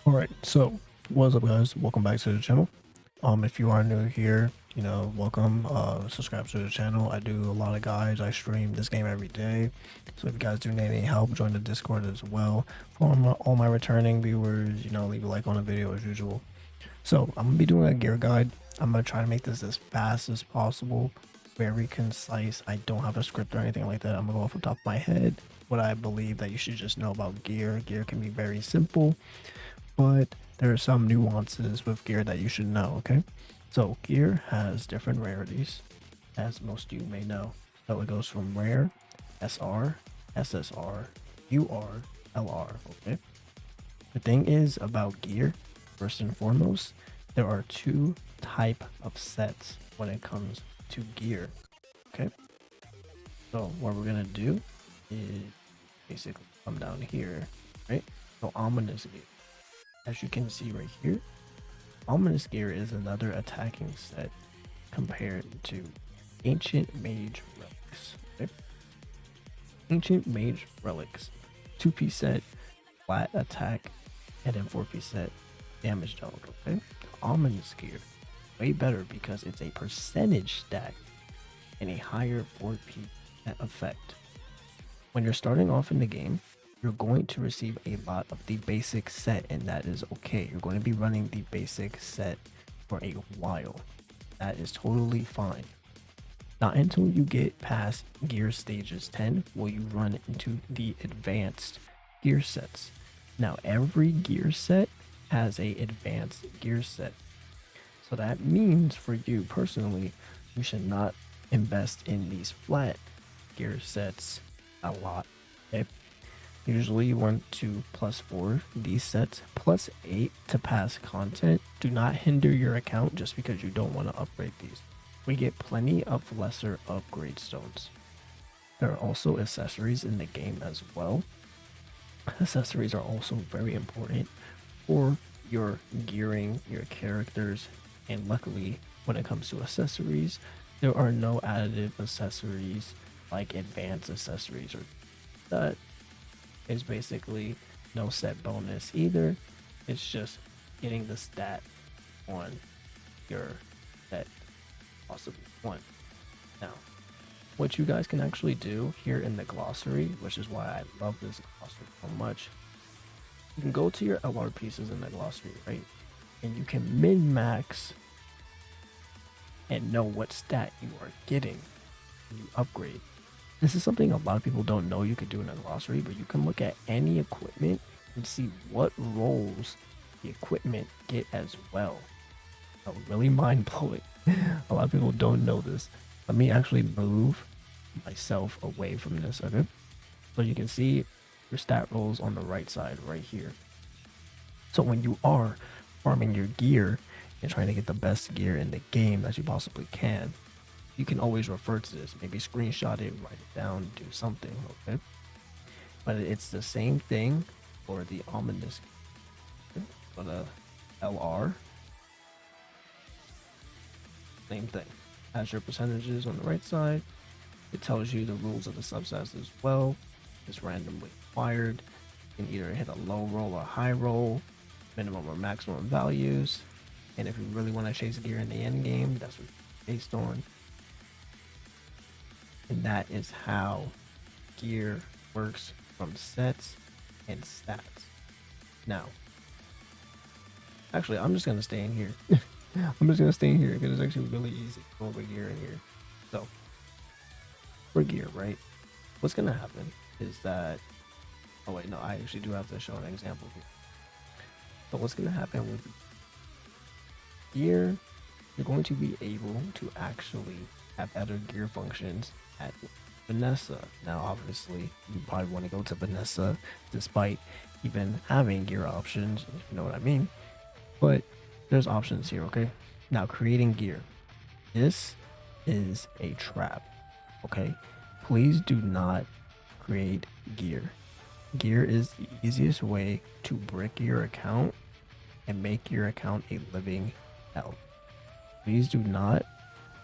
Alright, so what's up guys? Welcome back to the channel. If you are new here, welcome. Subscribe to the channel. I do a lot of guides. I stream this game every day. So if you guys do need any help, join the Discord as well. For all my returning viewers, leave a like on the video as usual. So I'm gonna be doing a gear guide. I'm gonna try to make this as fast as possible, very concise. I don't have a script or anything like that. I'm gonna go off the top of my head what I believe that you should just know about gear. Gear can be very simple, but there are some nuances with gear that you should know, okay? So gear has different rarities, as most of you may know. So it goes from rare, SR, SSR, UR, LR, okay? The thing is about gear, first and foremost, there are two type of sets when it comes to gear, okay? So what we're gonna do is basically come down here, right? So ominous gear. As you can see right here, ominous gear is another attacking set compared to ancient mage relics. Okay? Ancient mage relics, 2-piece set, flat attack, and then 4-piece set, damage dog. Okay, ominous gear, way better because it's a percentage stack and a higher 4-piece effect. When you're starting off in the game, you're going to receive a lot of the basic set, and that is okay. You're going to be running the basic set for a while. That is totally fine. Not until you get past gear stages 10 will you run into the advanced gear sets. Now, every gear set has a advanced gear set. So that means for you personally, you should not invest in these flat gear sets a lot. Okay? Usually you want to +4 these sets, +8 to pass content. Do not hinder your account just because you don't want to upgrade these. We get plenty of lesser upgrade stones. There are also accessories in the game as well. Accessories are also very important for your gearing, your characters, and luckily when it comes to accessories, there are no additive accessories like advanced accessories or that is basically no set bonus either. It's just getting the stat on your set possibly one. Now, what you guys can actually do here in the glossary, which is why I love this glossary so much, you can go to your LR pieces in the glossary, right? And you can min-max and know what stat you are getting when you upgrade. This is something a lot of people don't know you could do in a glossary, but you can look at any equipment and see what roles the equipment get as well. Oh, really mind blowing. A lot of people don't know this. Let me actually move myself away from this, okay? So you can see your stat rolls on the right side right here. So when you are farming your gear and trying to get the best gear in the game that you possibly can, you can always refer to this, maybe screenshot it, write it down, do something, okay? But it's the same thing for the ominous, for the LR, same thing. Has your percentages on the right side. It tells you the rules of the substats as well. It's randomly acquired. You can either hit a low roll or high roll, minimum or maximum values. And if you really want to chase gear in the end game, that's what it's based on. And that is how gear works from sets and stats. Now, actually, I'm just going to stay in here. I'm just going to stay in here because it's actually really easy to go over gear in here. So, for gear, right? What's going to happen is that, oh wait, no, I actually do have to show an example here. So what's going to happen with gear, you're going to be able to actually have better gear functions at Vanessa. Now, obviously, you probably want to go to Vanessa despite even having gear options, if you know what I mean. But there's options here, okay? Now, creating gear. This is a trap, okay? Please do not create gear. Gear is the easiest way to brick your account and make your account a living hell. Please do not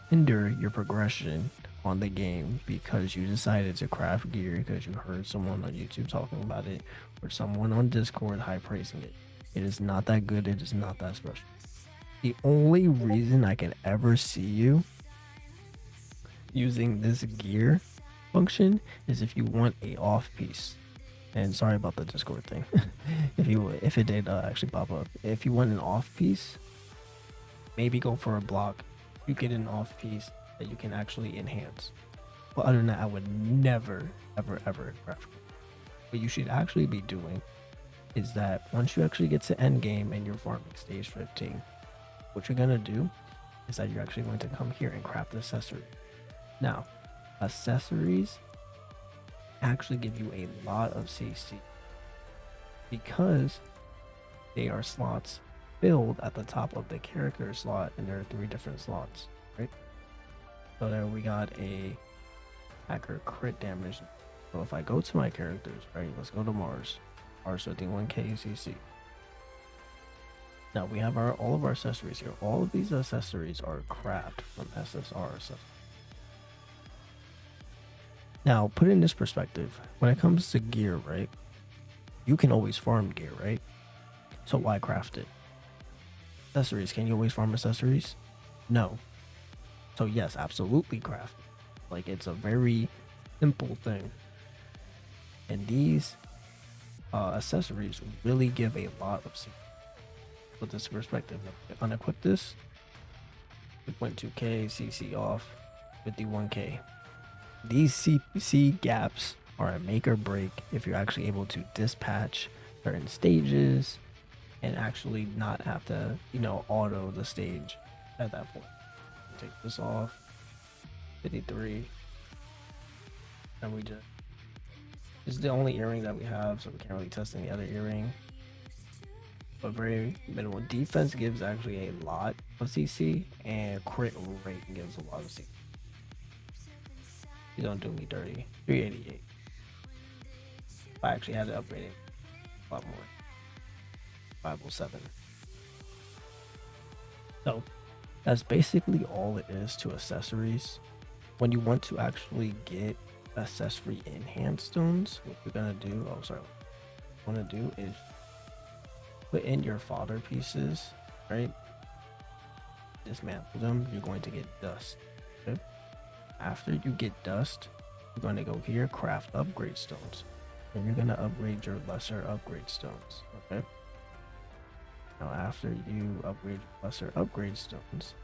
hinder your progression on the game because you decided to craft gear because you heard someone on YouTube talking about it or someone on Discord high praising it. It is not that good. It is not that special. The only reason I can ever see you using this gear function is if you want a off piece. And sorry about the Discord thing. if it did actually pop up, if you want an off piece, maybe go for a block. You get an off piece that you can actually enhance. But other than that, I would never, ever craft. What you should actually be doing is that once you actually get to end game and you're farming stage 15, what you're gonna do is that you're actually going to come here and craft accessories. Now, accessories actually give you a lot of CC because they are slots filled at the top of the character slot, and there are 3 different slots, right? So there we got a hacker crit damage. So if I go to my characters, right, let's go to Mars 51k CC. Now we have all of our accessories here. All of these accessories are crafted from SSR accessories. Now put it in this perspective, when it comes to gear, right, you can always farm gear, right? So why craft it? Accessories, can you always farm accessories? No. So yes, absolutely craft it. Like, it's a very simple thing. And these accessories really give a lot of CC. Put this in perspective, if I unequip this, 2.2k CC off, 51k. These CC gaps are a make or break if you're actually able to dispatch certain stages and actually not have to, auto the stage at that point. Take this off, 53, and we just, this is the only earring that we have, so we can't really test any other earring. But very minimal. Defense gives actually a lot of CC, and crit rate gives a lot of CC. You don't do me dirty. 388. I actually had to upgrade it a lot more. 507. So that's basically all it is to accessories. When you want to actually get accessory enhanced stones, what you're gonna do, what you wanna do is put in your fodder pieces, right? Dismantle them, you're going to get dust. Okay? After you get dust, you're going to go here, craft upgrade stones. And you're going to upgrade your lesser upgrade stones. Okay? Now after you upgrade lesser upgrade stones,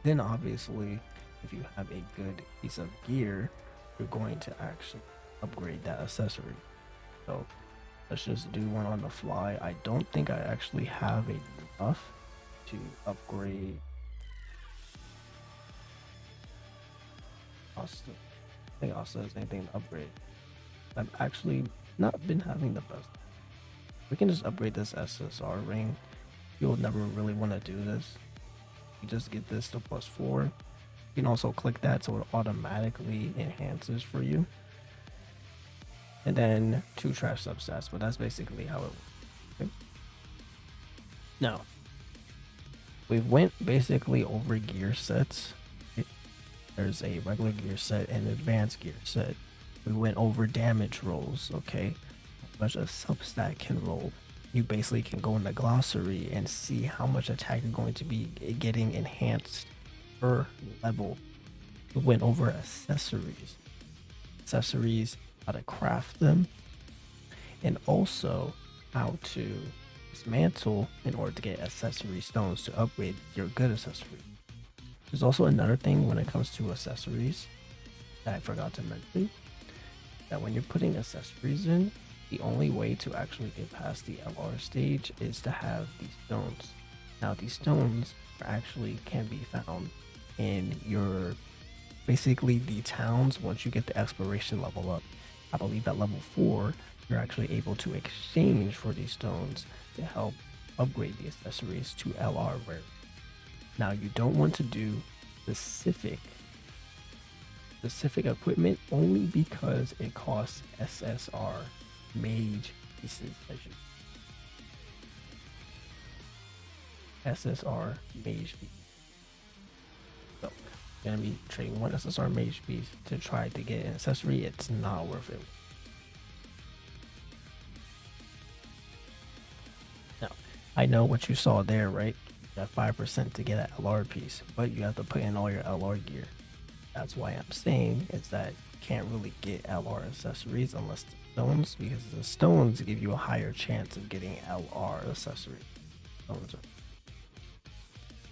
then obviously if you have a good piece of gear, you're going to actually upgrade that accessory. So let's just do one on the fly. I don't think I actually have enough to upgrade Asta. I think Asta has anything to upgrade. I've actually not been having the best. We can just upgrade this SSR ring. You'll never really want to do this. You just get this to +4. You can also click that so it automatically enhances for you. And then 2 trash substats, but that's basically how it works. Okay? Now, we went basically over gear sets. There's a regular gear set and advanced gear set. We went over damage rolls, okay? How much a substat can roll. You basically can go in the glossary and see how much attack you're going to be getting enhanced per level. We went over accessories. How to craft them, and also how to dismantle in order to get accessory stones to upgrade your good accessory. There's also another thing when it comes to accessories that I forgot to mention, that when you're putting accessories in, the only way to actually get past the LR stage is to have these stones. Now these stones actually can be found in your, basically the towns once you get the exploration level up. I believe at level 4, you're actually able to exchange for these stones to help upgrade the accessories to LR rare. Now you don't want to do specific equipment only because it costs SSR mage pieces. SSR mage piece. So you're gonna be trading 1 SSR mage piece to try to get an accessory. It's not worth it. Now I know what you saw there, right? You have 5% to get an LR piece, but you have to put in all your LR gear. That's why I'm saying is that you can't really get LR accessories unless the stones, because the stones give you a higher chance of getting LR accessories.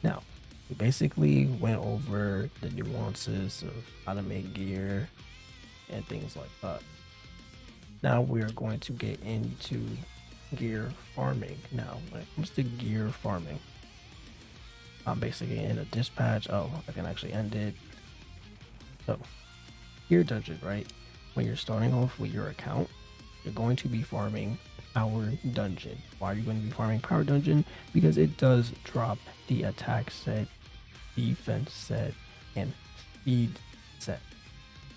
Now, we basically went over the nuances of how to make gear and things like that. Now we're going to get into gear farming. Now, when it comes to gear farming, I'm basically in a dispatch. Oh, I can actually end it. So, gear dungeon, right? When you're starting off with your account, you're going to be farming power dungeon. Why are you going to be farming power dungeon? Because it does drop the attack set, defense set, and speed set.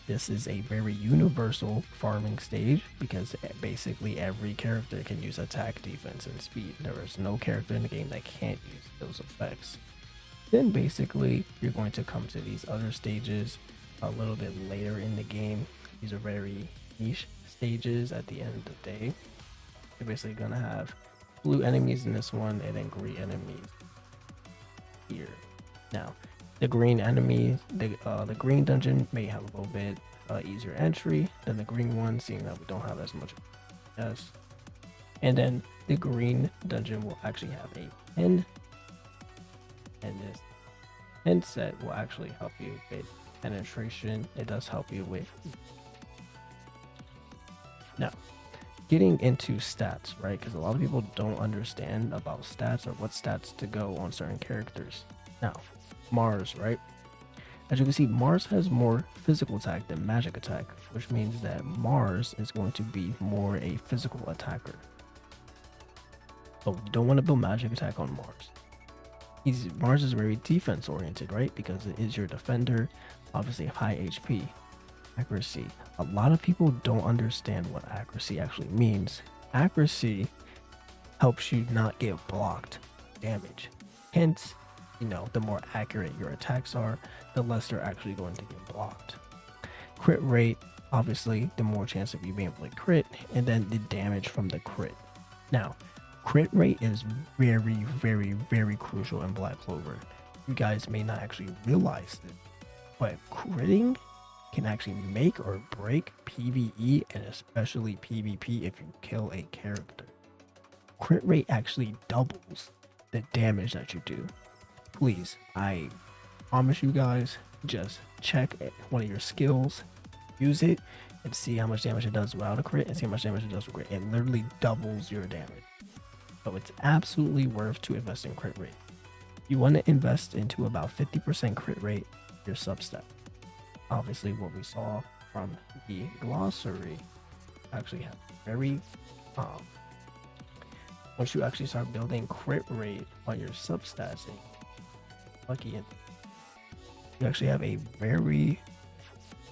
This is a very universal farming stage because basically every character can use attack, defense, and speed. There is no character in the game that can't use those effects. Then basically you're going to come to these other stages a little bit later in the game. These are very niche stages at the end of the day. You're basically going to have blue enemies in this one and then green enemies here. Now, the green enemy, the green dungeon may have a little bit easier entry than the green one, seeing that we don't have as much as. And then the green dungeon will actually have a pen, and this pen set will actually help you with penetration. It does help you with. Now, getting into stats, right? Because a lot of people don't understand about stats or what stats to go on certain characters. Now, Mars, right? As you can see, Mars has more physical attack than magic attack, which means that Mars is going to be more a physical attacker. So you don't want to build magic attack on Mars. Mars is very defense oriented, right? Because it is your defender, obviously high HP. Accuracy. A lot of people don't understand what accuracy actually means. Accuracy helps you not get blocked damage. Hence, the more accurate your attacks are, the less they're actually going to get blocked. Crit rate, obviously, the more chance of you being able to crit, and then the damage from the crit. Now, crit rate is very, very, very crucial in Black Clover. You guys may not actually realize this, but critting can actually make or break PvE and especially PvP if you kill a character. Crit rate actually doubles the damage that you do. Please, I promise you guys, just check one of your skills, use it, and see how much damage it does without a crit and see how much damage it does with crit. It literally doubles your damage. So it's absolutely worth to invest in crit rate. You want to invest into about 50% crit rate your substat. Obviously what we saw from the glossary actually have very once you actually start building crit rate on your substats, and lucky you actually have a very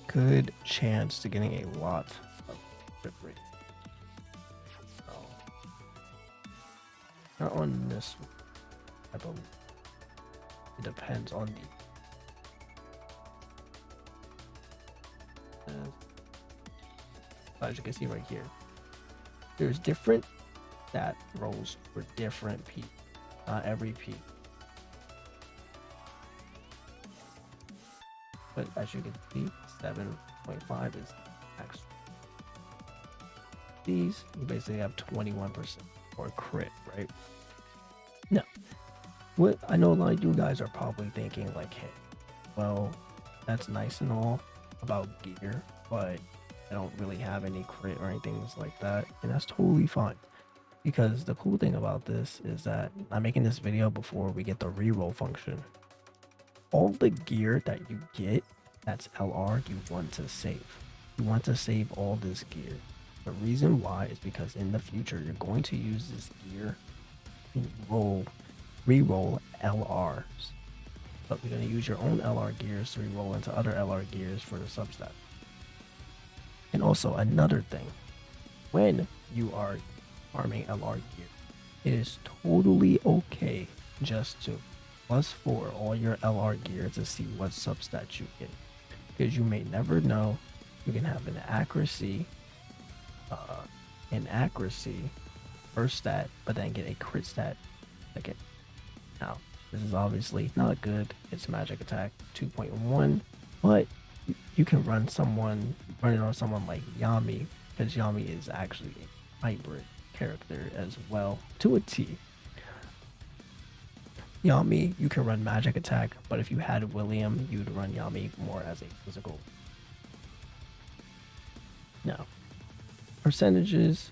good chance to getting a lot of crit rate. So, not on this one, I believe. It depends on the as you can see right here, there's different stat rolls for different P, not every P. But as you can see, 7.5 is max. These you basically have 21% or crit, right? Now, what I know a lot of you guys are probably thinking like, hey, well, that's nice and all about gear, but I don't really have any crit or anything like that, and that's totally fine. Because the cool thing about this is that I'm making this video before we get the reroll function. All the gear that you get that's LR, you want to save. You want to save all this gear. The reason why is because in the future you're going to use this gear to reroll LRs. But you're going to use your own LR gears to reroll into other LR gears for the substat. And also another thing, when you are farming LR gear, it is totally okay just to +4 all your LR gear to see what substat you get. Because you may never know, you can have an accuracy first stat, but then get a crit stat Second. Now, this is obviously not good. It's magic attack 2.1, but you can run it on someone like Yami, because Yami is actually a hybrid character as well to a T. Yami, you can run magic attack, but if you had William, you'd run Yami more as a physical. Now, percentages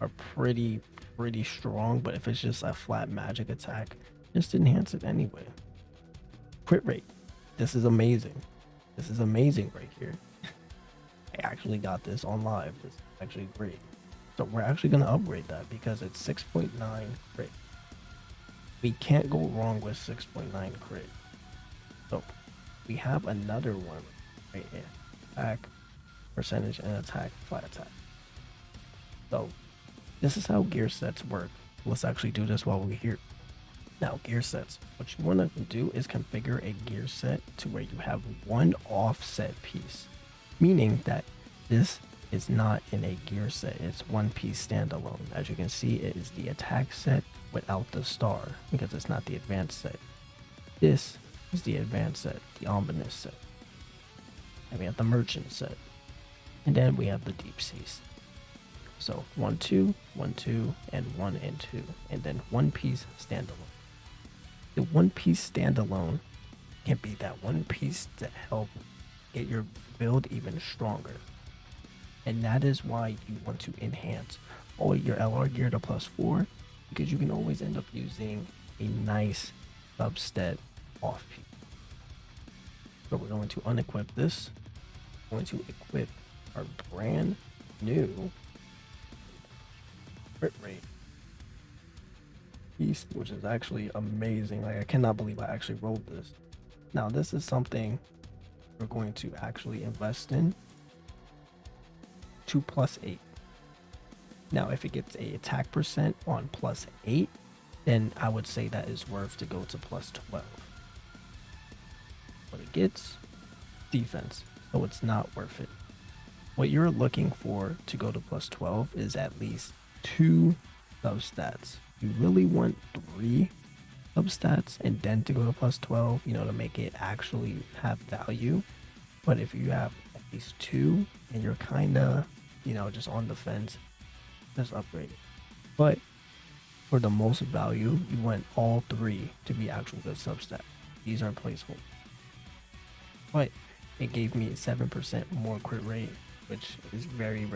are pretty strong, but if it's just a flat magic attack, just enhance it anyway. Crit rate. This is amazing. This is amazing right here. I actually got this on live. This is actually great. So we're actually going to upgrade that because it's 6.9 crit. We can't go wrong with 6.9 crit. So we have another one right here. Attack, percentage, and attack, flat attack. So this is how gear sets work. Let's actually do this while we're here. Now, gear sets. What you want to do is configure a gear set to where you have one offset piece, meaning that this is not in a gear set. It's one piece standalone. As you can see, it is the attack set without the star because it's not the advanced set. This is the advanced set, the ominous set. And we have the merchant set. And then we have the deep seas. So 1, 2, 1, 2, and 1 and 2. And then one piece standalone. The one piece standalone can be that one piece to help get your build even stronger. And that is why you want to enhance all your LR gear to +4, because you can always end up using a nice substat off piece. So we're going to unequip this. We're going to equip our brand new crit rate piece, which is actually amazing. Like, I cannot believe I actually rolled this. Now, this is something we're going to actually invest in to +8. Now, if it gets a attack percent on +8, then I would say that is worth to go to +12. But it gets defense, so it's not worth it. What you're looking for to go to +12 is at least 2 substats. You really want 3 substats and then to go to +12, you know, to make it actually have value. But if you have at least 2 and you're kind of, you know, just on the fence, just upgrade it. But for the most value, you want all 3 to be actual good substats. These are placeholders. But it gave me 7% more crit rate, which is very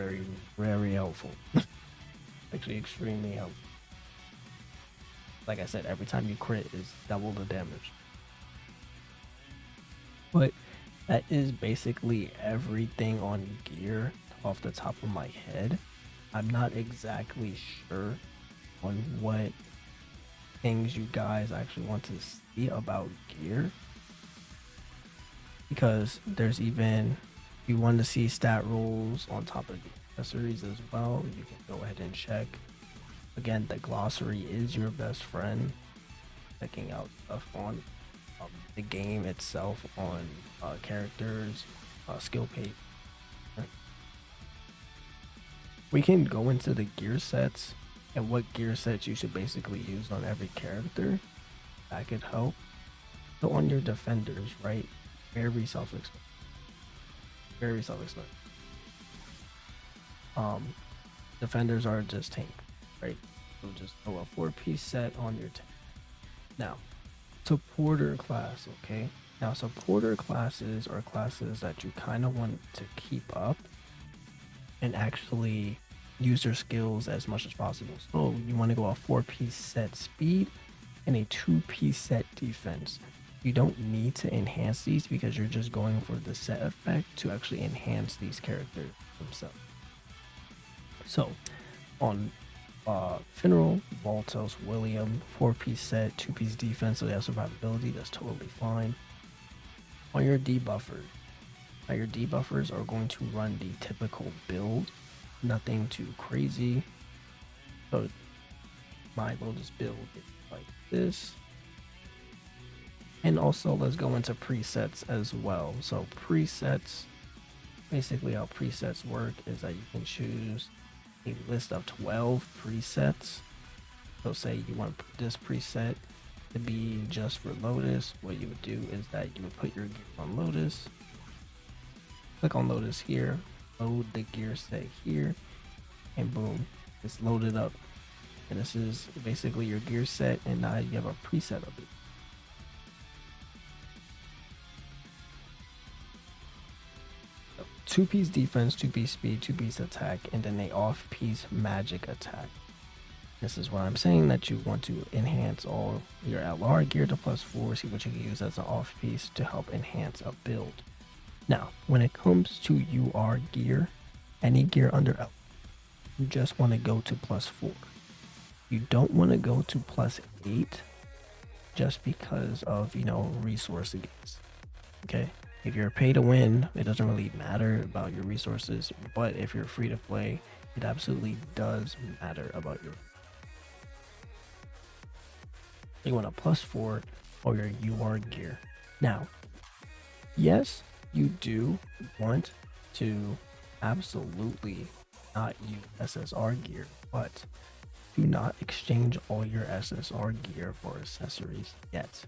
helpful. Actually extremely helpful. Like I said, every time you crit is double the damage. But that is basically everything on gear off the top of my head. I'm not exactly sure on what things you guys actually want to see about gear, because there's even, if you want to see stat rules on top of the accessories as well, you can go ahead and check. Again, the glossary is your best friend. Checking out stuff on the game itself, on characters, skill page. We can go into the gear sets and what gear sets you should basically use on every character. That could help. So on your defenders, right? Very self-explanatory. Very self-explanatory. Defenders are just tank, right? So just throw a 4-piece set on your tank. Now, supporter class, okay? Now, supporter classes are classes that you kind of want to keep up and actually use their skills as much as possible. So you want to go a 4-piece set speed and a 2-piece set defense. You don't need to enhance these because you're just going for the set effect to actually enhance these characters themselves. So on Finral, Valtos, William, 4-piece set, 2-piece defense, so they have survivability, that's totally fine. On your debuffers, now your debuffers are going to run the typical build, nothing too crazy. So my just build is like this. And also let's go into presets as well. So presets, basically how presets work is that you can choose a list of 12 presets So say you want this preset to be just for Lotus, what you would do is that you would put your gear on Lotus, click on Lotus here, load the gear set here, and boom, it's loaded up. And this is basically your gear set, and now you have a preset of it. So, 2-piece defense, 2-piece speed, 2-piece attack, and then a off-piece magic attack. This is what I'm saying, that you want to enhance all your LR gear to +4, see what you can use as an off-piece to help enhance a build. Now, when it comes to UR gear, any gear under L, you just want to go to +4. You don't want to go to +8 just because of, resource gains. Okay? If you're pay to win, it doesn't really matter about your resources, but if you're free to play, it absolutely does matter about your. You want a +4 or your UR gear. Now, yes, you do want to absolutely not use SSR gear, but do not exchange all your SSR gear for accessories yet.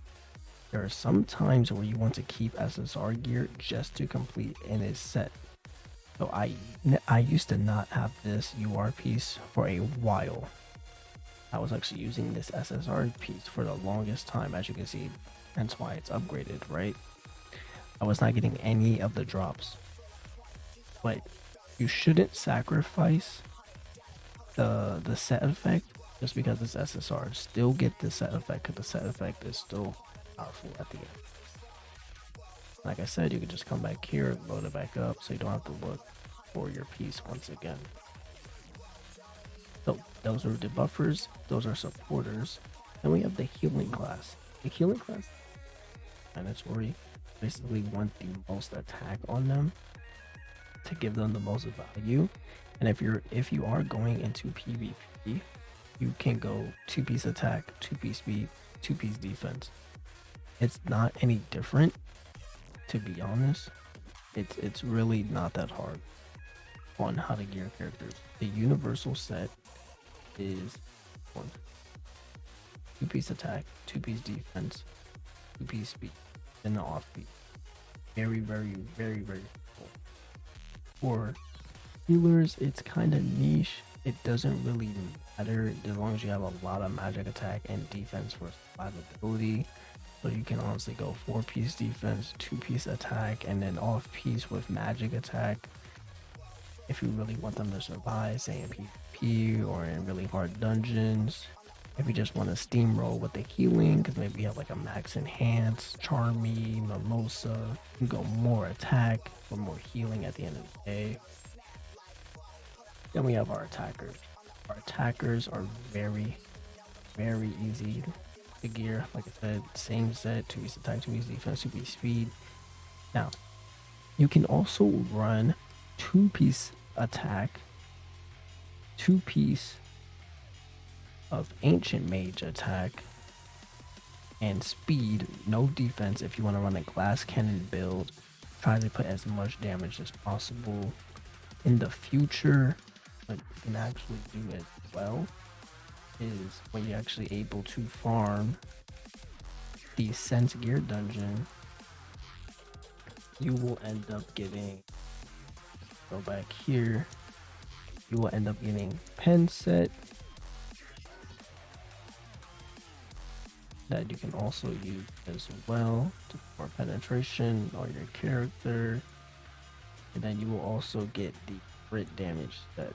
There are some times where you want to keep SSR gear just to complete in a set. So I used to not have this UR piece for a while. I was actually using this SSR piece for the longest time, as you can see. That's why it's upgraded, right? I was not getting any of the drops. But you shouldn't sacrifice the set effect just because it's SSR. Still get the set effect, because the set effect is still powerful at the end. Like I said, you can just come back here, load it back up, so you don't have to look for your piece once again. So those are the buffers, those are supporters. Then we have the healing class. The healing class, mandatory, basically want the most attack on them to give them the most value. And if you are going into PvP, you can go 2-piece attack, 2-piece speed, 2-piece defense. It's not any different, to be honest. It's really not that hard on how to gear characters. The universal set is 2-piece attack, 2-piece defense, 2-piece speed, and the off-piece. Very, very, very, very simple. For healers, it's kind of niche. It doesn't really matter as long as you have a lot of magic attack and defense for survivability. So you can honestly go 4-piece defense, 2-piece attack, and then off-piece with magic attack. If you really want them to survive, say in PvP or in really hard dungeons. If you just want to steamroll with the healing, because maybe you have like a max enhance, charmy, mimosa, you can go more attack for more healing at the end of the day. Then we have our attackers. Our attackers are very, very easy to gear. Like I said, same set, 2-piece attack, 2-piece defense, 2-piece speed. Now, you can also run 2-piece attack, 2-piece of ancient mage attack, and speed, no defense. If you want to run a glass cannon build, try to put as much damage as possible. In the future, what you can actually do as well is when you're actually able to farm the Sense Gear dungeon, you will end up getting, go back here, you will end up getting pen set that you can also use as well for penetration on your character. And then you will also get the crit damage set.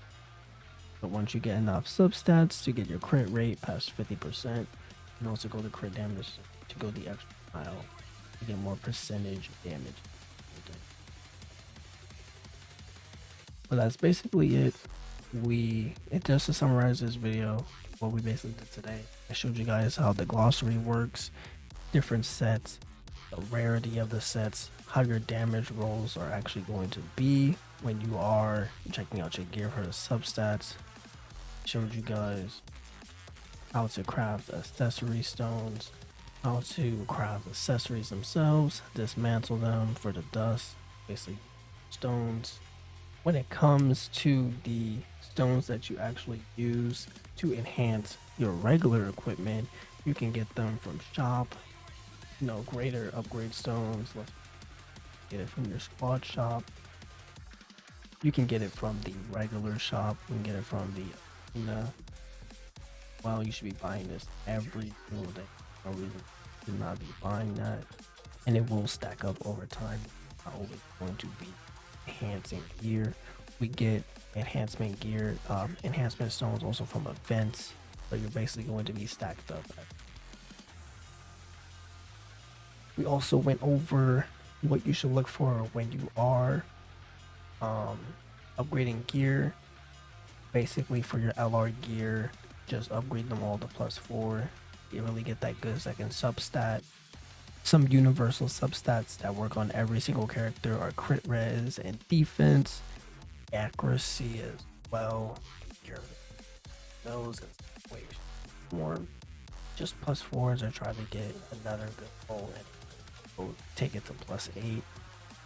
But once you get enough substats to get your crit rate past 50%, you can also go to crit damage to go the extra mile to get more percentage damage. But that's basically it. Just to summarize this video, what we basically did today, I showed you guys how the glossary works, different sets, the rarity of the sets, how your damage rolls are actually going to be when you are checking out your gear for the substats. Showed you guys how to craft accessory stones, how to craft accessories themselves, dismantle them for the dust, basically stones. When it comes to the stones that you actually use to enhance your regular equipment, you can get them from shop. Greater upgrade stones. Let's get it from your squad shop. You can get it from the regular shop. You can get it from the well, you should be buying this every single day. No reason to not be buying that, and it will stack up over time. Always going to be enhancing gear. We get enhancement gear, enhancement stones also from events, so you're basically going to be stacked up. We also went over what you should look for when you are upgrading gear. Basically, for your LR gear, just upgrade them all to +4. You really get that good second substat. Some universal substats that work on every single character are crit res and defense, accuracy as well. Those and more just +4s or try to get another good roll and we'll take it to +8.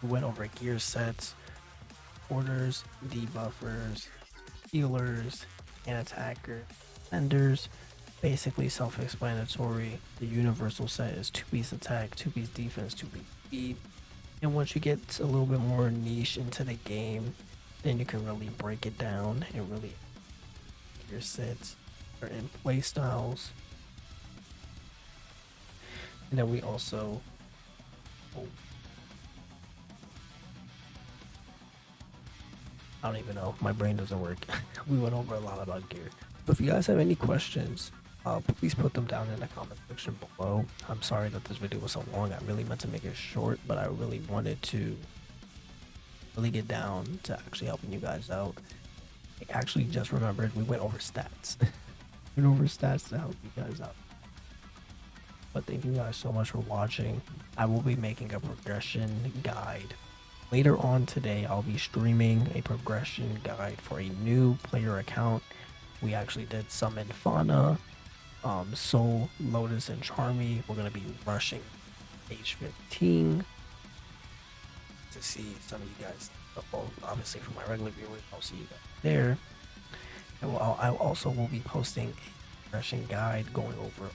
We went over gear sets, orders, debuffers, healers, and attackers, defenders. Basically self-explanatory. The universal set is 2-piece attack, 2-piece defense, 2-piece speed. And once you get a little bit more niche into the game, then you can really break it down and really your sets or in play styles. And then we also I don't even know, my brain doesn't work. We went over a lot about gear. But if you guys have any questions, please put them down in the comment section below. I'm sorry that this video was so long. I really meant to make it short, but I really wanted to really get down to actually helping you guys out. I actually just remembered we went over stats. Went over stats to help you guys out. But thank you guys so much for watching. I will be making a progression guide. Later on today, I'll be streaming a progression guide for a new player account. We actually did summon Fauna, Soul, Lotus, and Charmy. We're going to be rushing age 15 to see some of you guys. Obviously, for my regular viewers, I'll see you guys there. And I also will be posting a progression guide going over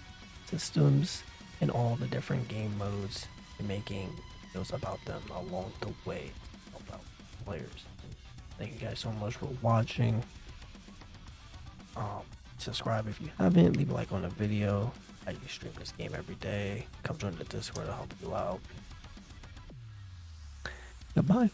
systems and all the different game modes and making videos about them along the way about players. Thank you guys so much for watching. Subscribe if you haven't, leave a like on the video. I stream this game every day. Come join the Discord to help you out. Goodbye.